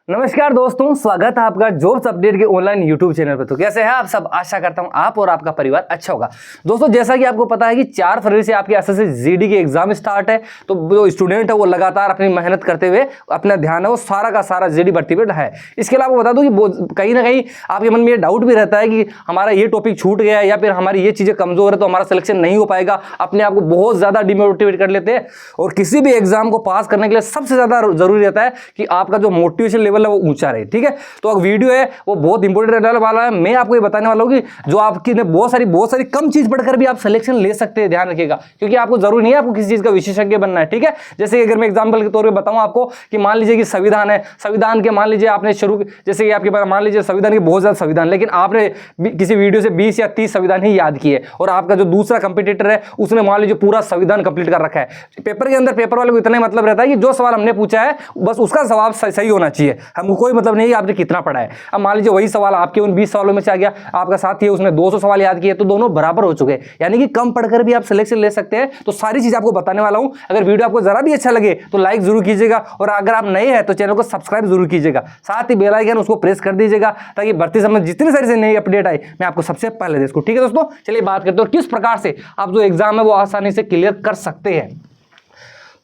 नमस्कार दोस्तों, स्वागत है आपका जॉब्स अपडेट के ऑनलाइन यूट्यूब चैनल पर। तो कैसे हैं आप सब? आशा करता हूं आप और आपका परिवार अच्छा होगा। दोस्तों, जैसा कि आपको पता है कि 4 फरवरी से आपके एसएससी जीडी के एग्जाम स्टार्ट है। तो जो स्टूडेंट है वो लगातार अपनी मेहनत करते हुए अपना ध्यान है वो सारा का सारा जीडी भर्ती पर है। इसके अलावा बता दूं कि कहीं ना कहीं आपके मन में ये डाउट भी रहता है कि हमारा ये टॉपिक छूट गया है या फिर हमारी ये चीज़ें कमजोर है तो हमारा सिलेक्शन नहीं हो पाएगा। अपने आप को बहुत ज़्यादा डिमोटिवेट कर लेते हैं। और किसी भी एग्जाम को पास करने के लिए सबसे ज़्यादा जरूरी रहता है कि आपका जो मोटिवेशन लेवल है वो ऊंचा रहे। ठीक है, तो अब वीडियो है वो बहुत इंपॉर्टेंट रहने वाला है। मैं आपको ये बताने वाला हूं कि जो आपकी ने बहुत सारी कम चीज पढ़कर भी आप सिलेक्शन ले सकते हैं। ध्यान रखिएगा, क्योंकि आपको जरूरी नहीं है आपको किसी चीज का विशेषज्ञ बनना है। ठीक है, जैसे कि अगर मैं एग्जांपल के तौर पे बताऊं आपको कि मान लीजिए कि संविधान है, संविधान के मान लीजिए आपने शुरू जैसे कि आपके पास मान लीजिए संविधान के बहुत ज्यादा संविधान, लेकिन आपने किसी वीडियो से 20 या 30 संविधान ही याद किए और आपका जो दूसरा कंपटीटर है उसने मान लीजिए पूरा संविधान कंप्लीट कर रखा है। पेपर के अंदर पेपर वाले को इतना ही मतलब रहता है कि जो सवाल हमने पूछा है बस उसका जवाब सही होना चाहिए। हमको कोई मतलब नहीं आपने कितना पढ़ा है। अब मान लीजिए वही सवाल आपके उन 20 सवालों में से आ गया, आपका साथी है उसने 200 सवाल याद किए, तो दोनों बराबर हो चुके। यानी कि कम पढ़कर भी आप सिलेक्शन ले सकते हैं। तो सारी चीज आपको बताने वाला हूं। अगर वीडियो आपको जरा भी अच्छा लगे तो लाइक जरूर कीजिएगा और अगर आप नए हैं तो चैनल को सब्सक्राइब जरूर कीजिएगा। साथ ही बेल आइकन उसको प्रेस कर दीजिएगा ताकि भर्ती संबंधी जितनी सारी से नई अपडेट आए मैं आपको सबसे पहले दे सकूं। ठीक है दोस्तों, चलिए बात करते हैं किस प्रकार से आप जो एग्जाम है वो आसानी से क्लियर कर सकते हैं।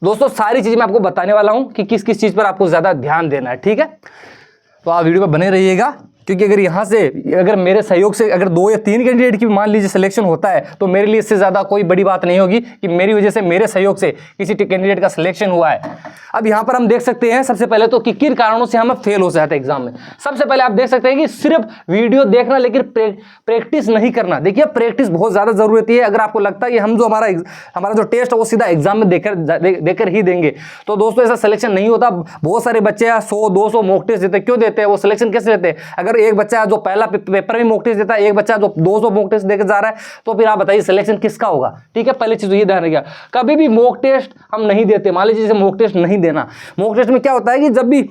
दोस्तों, सारी चीज मैं आपको बताने वाला हूं कि किस किस चीज पर आपको ज्यादा ध्यान देना है। ठीक है, तो आप वीडियो पर बने रहिएगा, क्योंकि अगर यहाँ से अगर मेरे सहयोग से अगर 2 या 3 कैंडिडेट की मान लीजिए सिलेक्शन होता है तो मेरे लिए इससे ज़्यादा कोई बड़ी बात नहीं होगी कि मेरी वजह से मेरे सहयोग से किसी कैंडिडेट का सिलेक्शन हुआ है। अब यहाँ पर हम देख सकते हैं सबसे पहले तो कि किन कारणों से हम फेल हो जाते हैं एग्जाम में। सबसे पहले आप देख सकते हैं कि सिर्फ वीडियो देखना लेकिन प्रैक्टिस नहीं करना। देखिए, प्रैक्टिस बहुत ज़्यादा जरूरत है। अगर आपको लगता है कि हम जो हमारा जो टेस्ट है वो सीधा एग्जाम में देकर ही देंगे तो दोस्तों ऐसा सिलेक्शन नहीं होता। बहुत सारे बच्चे 100-200 मॉक टेस्ट देते हैं। क्यों देते हैं? वो सिलेक्शन कैसे लेते हैं? अगर एक बच्चा जो पहला पेपर में मॉक टेस्ट देता है, एक बच्चा जो 200 मॉक टेस्ट देकर जा रहा है, तो फिर आप बताइए सिलेक्शन किसका होगा। ठीक है, पहले चीज तो ये ध्यान रखिएगा, कभी भी मॉक टेस्ट हम नहीं देते। मान लीजिए जैसे मॉक टेस्ट नहीं देना। मॉक टेस्ट में क्या होता है कि जब भी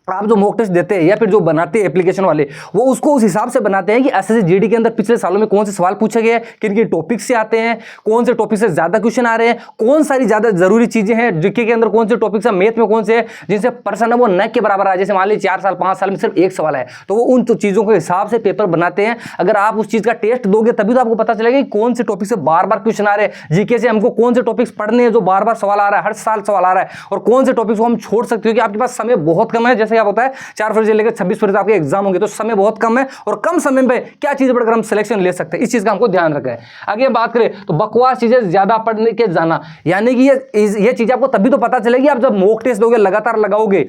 आप जो मॉक टेस्ट देते हैं या फिर जो बनाते हैं एप्लीकेशन वाले, वो उसको उस हिसाब से बनाते हैं कि एसएससी जीडी के अंदर पिछले सालों में कौन से सवाल पूछे गए, किन किन टॉपिक से आते हैं, कौन से टॉपिक से ज्यादा क्वेश्चन आ रहे हैं, कौन सारी ज्यादा जरूरी चीजें हैं जीके के अंदर, कौन से टॉपिक से, मैथ में कौन से है जिनसे पर्सन है वो न के बराबर आ। जैसे मान लीजिए 4 साल 5 साल में सिर्फ एक सवाल है, तो वो उन चीजों के हिसाब से पेपर बनाते हैं। अगर आप उस चीज का टेस्ट दोगे तभी तो आपको पता चलेगा कि कौन से टॉपिक से बार बार क्वेश्चन आ रहे हैं। जीके से हमको कौन से टॉपिक्स पढ़ने हैं जो बार बार सवाल आ रहा है, हर साल सवाल आ रहा है, और कौन से टॉपिक्स को हम छोड़ सकते हो क्योंकि आपके पास समय बहुत कम है। जैसे आप होता है 4 फरवरी से लेकर 26 फरवरी आपके एग्जाम होंगे, तो समय बहुत कम है और कम समय में क्या चीजें पढ़कर हम सिलेक्शन ले सकते हैं, इस चीज का हमको ध्यान रखें। आगे बात करें तो बकवास चीजें ज्यादा पढ़ने के जाना, यानी कि ये चीजें आपको तभी तो पता चलेगी आप जब मॉक टेस्ट दोगे, लगातार लगाओगे,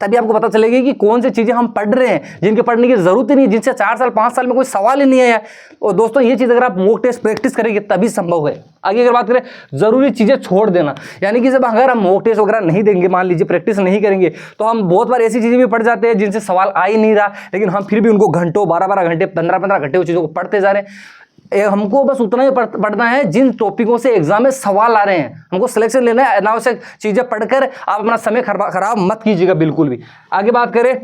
तभी आपको पता चलेगी कि कौन सी चीजें हम पढ़ रहे हैं जिनके पढ़ने की जरूरत ही नहीं, जिनसे 4 साल 5 साल में कोई सवाल ही नहीं आया। और दोस्तों, ये चीज अगर आप मॉक टेस्ट प्रैक्टिस करेंगे तभी संभव है। आगे अगर बात करें जरूरी चीजें छोड़ देना, यानी कि जब अगर हम मॉक टेस्ट वगैरह नहीं देंगे, मान लीजिए प्रैक्टिस नहीं करेंगे, तो हम बहुत बार ऐसी चीजें भी पढ़ जाते हैं जिनसे सवाल आ ही नहीं रहा, लेकिन हम फिर भी उनको घंटों 12-12 घंटे 15-15 घंटे उन चीजों को पढ़ते जा रहे हैं। हमको बस उतना ही पढ़ना है जिन टॉपिकों से एग्जाम में सवाल आ रहे हैं। हमको सिलेक्शन लेना है, अनावश्यक चीजें पढ़कर आप अपना समय खराब मत कीजिएगा बिल्कुल भी। आगे बात करें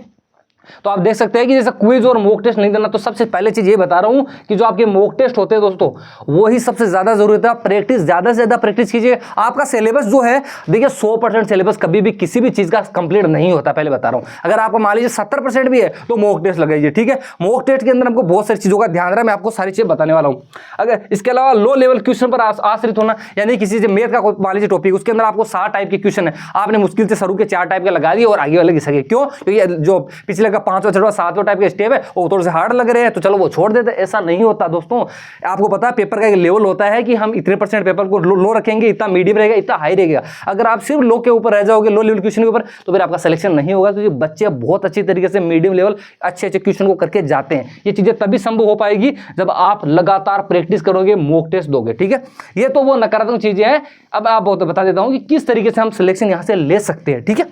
तो आप देख सकते हैं कि जैसे क्विज और मॉक टेस्ट नहीं देना, तो सबसे पहले चीज ये बता रहा हूं कि जो आपके मॉक टेस्ट होते हैं दोस्तों वो ही सबसे ज्यादा जरूरत है। आप प्रैक्टिस ज्यादा से ज्यादा प्रैक्टिस कीजिए। आपका सिलेबस जो है, देखिए 100% सिलेबस कभी भी किसी भी चीज का कंप्लीट नहीं होता, पहले बता रहा हूं। अगर आपको मान लीजिए 70% भी है तो मॉक टेस्ट लगाइए। ठीक है, मॉक टेस्ट के अंदर हमको बहुत सारी चीजों का ध्यान रहा है, मैं आपको सारी चीजें बताने वाला हूं। अगर इसके अलावा लो लेवल क्वेश्चन पर आश्रित होना, यानी किसी से मैथ का मान लीजिए टॉपिक, उसके अंदर आपको 7 टाइप के क्वेश्चन है, आपने मुश्किल से शुरू के 4 टाइप के लगा दिए और आगे वाले की सके। क्यों? क्योंकि जो पिछले का 5वां 6वां 7वां टाइप के स्टेप है वो थोड़े से हार्ड लग रहे हैं तो चलो वो छोड़ देते हैं। ऐसा नहीं होता दोस्तों। आपको पता है पेपर का एक लेवल होता है कि हम इतने % पेपर को लो रखेंगे, इतना मीडियम रहेगा, इतना हाई रहेगा। अगर आप सिर्फ लो के ऊपर रह जाओगे, लो लेवल क्वेश्चन के ऊपर, तो फिर आपका सिलेक्शन नहीं होगा, क्योंकि बच्चे बहुत अच्छी तरीके से मीडियम लेवल अच्छे क्वेश्चन को करके जाते हैं। ये चीजें तभी संभव हो पाएगी जब आप लगातार प्रैक्टिस करोगे, मॉक टेस्ट दोगे। ठीक है, ये तो वो नकारात्मक चीजें हैं। अब आप बता देता हूं कि किस तरीके से हम सिलेक्शन यहां से ले सकते हैं। ठीक है,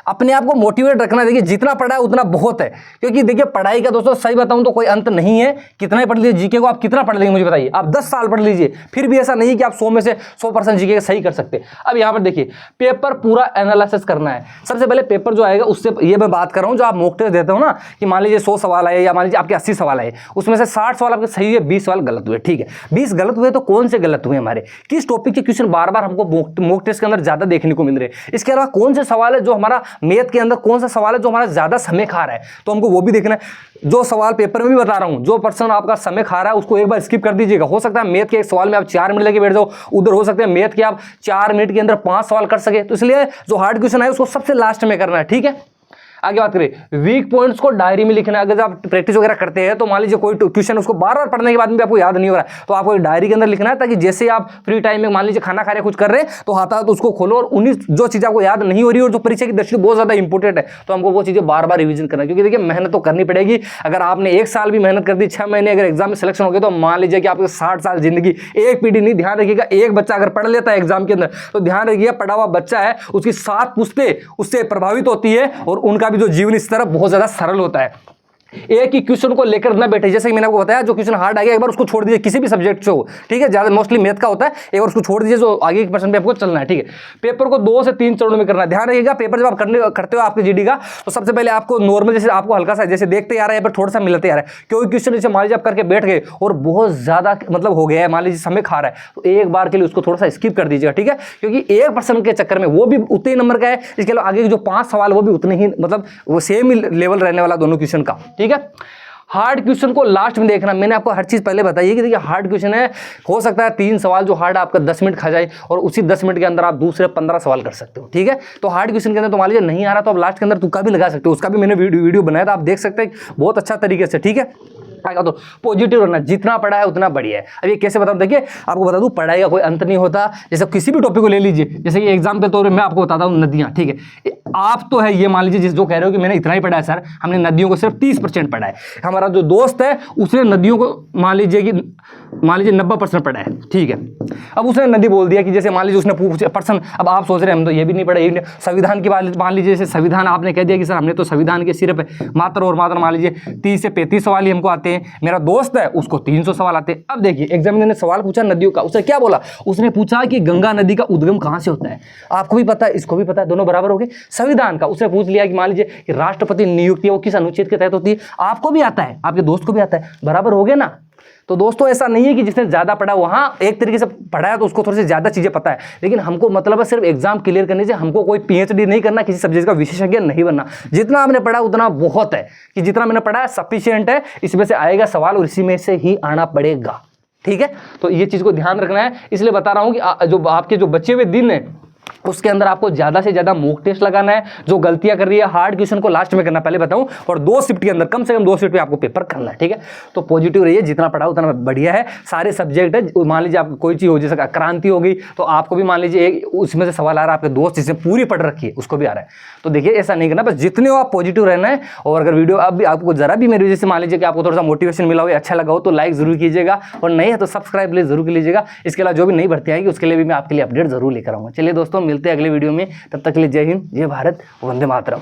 अपने आप को मोटिवेट रखना। देखिए, जितना पढ़ा है उतना बहुत है, क्योंकि देखिए पढ़ाई का दोस्तों सही बताऊं तो कोई अंत नहीं है। कितना ही पढ़ लीजिए जीके को, आप कितना पढ़ लेंगे मुझे बताइए। आप 10 साल पढ़ लीजिए, फिर भी ऐसा नहीं कि आप 100 में से 100% जीके सही कर सकते। अब यहां पर देखिए, पेपर पूरा एनालिसिस करना है। सबसे पहले पेपर जो आएगा उससे ये मैं बात कर रहा हूं, जो आप मॉक टेस्ट देते हो ना, कि मान लीजिए 100 सवाल आए या मान लीजिए आपके 80 सवाल आए, उसमें से 60 सवाल आपके सही है, 20 सवाल गलत हुए। ठीक है, 20 गलत हुए तो कौन से गलत हुए हमारे, किस टॉपिक के क्वेश्चन बार बार हमको मॉक टेस्ट के अंदर ज्यादा देखने को मिल रहे हैं, इसके अलावा कौन से सवाल है जो हमारा मैथ के अंदर कौन सा सवाल है जो हमारा ज़्यादा समय खा रहा है, तो हमको वो भी देखना है। जो सवाल पेपर में भी बता रहा हूँ, जो पर्सन आपका समय खा रहा है उसको एक बार स्किप कर दीजिएगा। हो सकता है मैथ के एक सवाल में आप 4 मिनट लेके बैठ जाओ, उधर हो सकता है मैथ के आप 4 मिनट के अंदर 5 सवाल कर सके। तो इसलिए जो हार्ड क्वेश्चन है उसको सबसे लास्ट में करना है, ठीक है। आगे बात करें, वीक पॉइंट्स को डायरी में लिखना है। अगर आप प्रैक्टिस वगैरह करते हैं तो मान लीजिए कोई क्वेश्चन उसको बार बार पढ़ने के बाद भी आपको याद नहीं हो रहा है, तो आपको एक डायरी के अंदर लिखना है, ताकि जैसे आप फ्री टाइम में मान लीजिए खाना खा रहे कुछ कर रहे हैं तो हाथ उसको खोलो और उन्हीं जो चीज़ आपको याद नहीं हो रही और जो परीक्षा की दृष्टि बहुत ज़्यादा इंपॉर्टेंट है, तो हमको वो चीज़ें बार बार रिवीजन करना है। क्योंकि देखिए मेहनत तो करनी पड़ेगी। अगर आपने 1 साल भी मेहनत कर दी, 6 महीने अगर एग्जाम में सिलेक्शन हो गया, तो मान लीजिए कि आपके 60 साल जिंदगी एक पीढ़ी नहीं। ध्यान रखिएगा, एक बच्चा अगर पढ़ लेता है एग्जाम के अंदर, तो ध्यान रखिएगा पढ़ा हुआ बच्चा है उसकी 7 पुश्तें उससे प्रभावित होती है और उनका भी जो जीवन स्तर बहुत ज्यादा सरल होता है। एक ही क्वेश्चन को लेकर न बैठे। जैसे कि मैंने आपको बताया, जो क्वेश्चन हार्ड आ गया एक बार उसको छोड़ दीजिए, किसी भी सब्जेक्ट से हो, ठीक है। ज्यादा मोस्टली मैथ का होता है, एक बार उसको छोड़ दीजिए, जो आगे के पर्सन पे आपको चलना है, ठीक है। पेपर को 2 से 3 चरणों में करना है। ध्यान रखिएगा, पेपर जब आप करते हो आपके जीडी का, तो सबसे पहले आपको नॉर्मल जैसे आपको हल्का सा जैसे देखते आ रहा है, थोड़ा सा मिलते आ रहा है। क्योंकि क्वेश्चन जैसे मान लीजिए आप करके बैठ गए और बहुत ज्यादा मतलब हो गया है, मान लीजिए समय खा रहा है, तो एक बार के लिए उसको थोड़ा सा स्किप कर दीजिएगा, ठीक है। क्योंकि एक पर्सन के चक्कर में वो भी उतने नंबर का है, इसके अलावा आगे के जो 5 सवाल वो भी उतने ही मतलब वो सेम ही लेवल रहने वाला दोनों क्वेश्चन का, ठीक है। हार्ड क्वेश्चन को लास्ट में देखना। मैंने आपको हर चीज़ पहले बताई है कि देखिए हार्ड क्वेश्चन है, हो सकता है 3 सवाल जो हार्ड आपका 10 मिनट खा जाए और उसी 10 मिनट के अंदर आप दूसरे 15 सवाल कर सकते हो, ठीक है। तो हार्ड क्वेश्चन के अंदर तो मान लीजिए नहीं आ रहा तो आप लास्ट के अंदर तुक्का भी लगा सकते हो। उसका भी मैंने वीडियो बनाया था, आप देख सकते हैं बहुत अच्छा तरीके से, ठीक है। आएगा तो पॉजिटिव रहना, जितना पढ़ा है उतना बढ़िया है। अब ये कैसे बताऊं, देखिए आपको बता दूं, पढ़ाई का कोई अंत नहीं होता। जैसे किसी भी टॉपिक को ले लीजिए, जैसे कि एग्जाम के तौर पे मैं आपको बताता हूं नदियां, ठीक है। आप तो है ये मान लीजिए जिस जो कह रहे हो कि मैंने इतना ही पढ़ा है सर, हमने नदियों को सिर्फ 30% पढ़ा है। हमारा जो दोस्त है उसने नदियों को मान लीजिए 90% पढ़ा है, ठीक है। अब उसने नदी बोल दिया कि जैसे मान लीजिए उसने पूछा पर्सन, अब आप सोच रहे हैं हम तो ये भी नहीं पढ़े, ये संविधान की बात मान लीजिए, जैसे संविधान आपने कह दिया कि सर हमने तो संविधान के सिर्फ मात्र और मात्र मान लीजिए 30 से 35 सवाल ही हमको आते हैं, मेरा दोस्त है उसको 300 सवाल आते हैं। अब देखिए एग्जामिनर ने सवाल पूछा नदियों का, उसने क्या बोला, उसने पूछा कि गंगा नदी का उद्गम कहां से होता है। आपको भी पता है, इसको भी पता है, दोनों बराबर हो गए। संविधान का उसने पूछ लिया कि मान लीजिए कि राष्ट्रपति नियुक्ति वो किस अनुच्छेद के तहत होती है, आपको भी आता है, आपके दोस्त को भी आता है, बराबर हो गए ना। तो दोस्तों ऐसा नहीं है कि जिसने ज्यादा पढ़ा वहां एक तरीके से पढ़ा है तो उसको थोड़ी सी ज्यादा चीजें पता है, लेकिन हमको मतलब है सिर्फ एग्जाम क्लियर करने से, हमको कोई पीएचडी नहीं करना, किसी सब्जेक्ट का विशेषज्ञ नहीं बनना। जितना आपने पढ़ा उतना बहुत है, कि जितना मैंने पढ़ा है सफिशिएंट है, इसमें से आएगा सवाल और इसी में से ही आना पड़ेगा, ठीक है। तो ये चीज को ध्यान रखना है, इसलिए बता रहा हूं कि जो आपके जो बचे हुए दिन है उसके अंदर आपको ज्यादा से ज्यादा मॉक टेस्ट लगाना है। जो गलतियां कर रही है हार्ड क्वेश्चन को लास्ट में करना, पहले बताऊं, और 2 शिफ्ट के अंदर कम से कम 2 शिफ्ट पे आपको पेपर करना है, ठीक है। तो पॉजिटिव रहिए, जितना पढ़ा उतना बढ़िया है। सारे सब्जेक्ट है, मान लीजिए आपको कोई चीज हो, जैसे क्रांति हो गई, तो आपको भी मान लीजिए एक उसमें से सवाल आ रहा है, आपके दोस्त जिसने पूरी पढ़ रखी है उसको भी आ रहा है। तो देखिए ऐसा नहीं करना, बस जितने हो आप पॉजिटिव रहना है। और अगर वीडियो अब भी आपको जरा भी मेरी वजह से मान लीजिए कि आपको थोड़ा सा मोटिवेशन मिला हो, अच्छा लगा हो, तो लाइक जरूर कीजिएगा, और नहीं है तो सब्सक्राइब प्लीज जरूर कर लीजिएगा। इसके अलावा जो भी नई भर्ती आएगी उसके लिए भी मैं आपके लिए अपडेट जरूर लेकर आऊंगा। चलिए दोस्तों, मिलते हैं अगले वीडियो में, तब तक के लिए जय हिंद, जय भारत, वंदे मातरम।